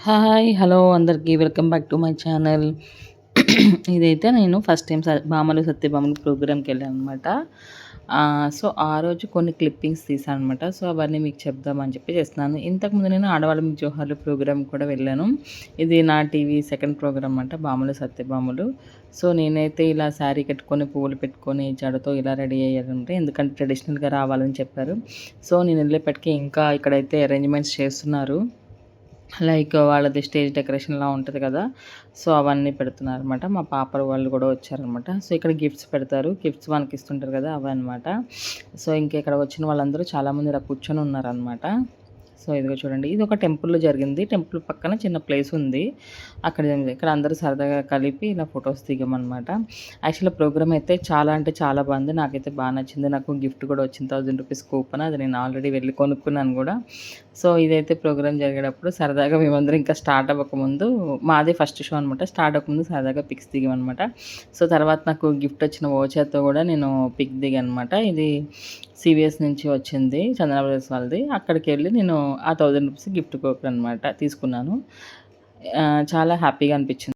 Hi! Hello అందరికి. Welcome back to my channel. ఇదైతే నేను ఫస్ట్ టైమ్ 'భామలు సత్యభామలు' ప్రోగ్రామ్‌కెళ్ళాననమాట. సో, ఆ రోజు కొన్ని క్లిప్పింగ్స్ తీశాననమాట. సో, అవన్నీ మీకు చెప్దామని చెప్పి చేస్తున్నాను. ఇంతకుముందు నేను 'ఆడవాళ్ళ మీకు జోహార్లు' ప్రోగ్రామ్ కూడా వెళ్ళాను. ఇది నా టీవీ సెకండ్ ప్రోగ్రామ్ అంట 'భామలు సత్యభామలు'. సో, నేనైతే ఇలా శారీ కట్టుకొని, పువ్వులు పెట్టుకొని, జడతో ఇలా రెడీ అయ్యానంటే ఎందుకంటే ట్రెడిషనల్‌గా రావాలని చెప్పారు. సో, నేనెళ్ళేప్పటికి ఇంకా ఇక్కడైతే అరేంజ్‌మెంట్స్ చేస్తున్నారు. లైక్ వాళ్ళది స్టేజ్ డెకరేషన్‌లా ఉంటది కదా! సో, అవన్నీ పెడుతున్నారనమాట. మా పాప వాళ్ళు గూడా వచ్చారనమాట. సో, ఇక్కడ గిఫ్ట్స్ పెడతారు. గిఫ్ట్స్ మనకిస్తుంటారు కదా! అవన్నమాట. సో, ఇంకా ఇక్కడ వచ్చిన వాళ్ళందరూ చాలామంది ఇలా కూర్చొని ఉన్నారనమాట. సో, ఇదిగో చూడండి. ఇదొక టెంపుల్‌లో జరిగింది. టెంపుల్ పక్కన చిన్న ప్లేస్ ఉంది. అక్కడ ఇక్కడ అందరూ సరదాగా కలిపి ఇలా ఫోటోస్ దిగామనమాట. యాక్చువల్‌గా ప్రోగ్రామ్ అయితే చాలా అంటే చాలా బాగుంది. నాకైతే నచ్చింది. నాకు గిఫ్ట్ కూడా వచ్చింది. ₹1000 కూపన్. అది నేను ఆల్రెడీ వెళ్లి కొనుక్కున్నాను గూడా. సో, ఇదైతే ప్రోగ్రామ్ జరిగేటప్పుడు సరదాగా మేమందరం ఇంకా స్టార్ట్ అవ్వకముందు మాదే ఫస్ట్ షో అనమాట. స్టార్ట్ అవ్వకముందు సరదాగా పిక్స్ దిగామనమాట. సో, తర్వాత నాకు గిఫ్ట్ వచ్చిన వోచర్‌తో గూడా నేను పిక్ దిగాననమాట. ఇది సీవీఎస్ నుంచి వచ్చింది. చందన బ్రదర్స్ వాళ్ళది. అక్కడికెళ్ళి నేను ఆ ₹1000 గిఫ్ట్ కూపన్ అనమాట తీసుకున్నాను. చాలా హ్యాపీగా అనిపించింది.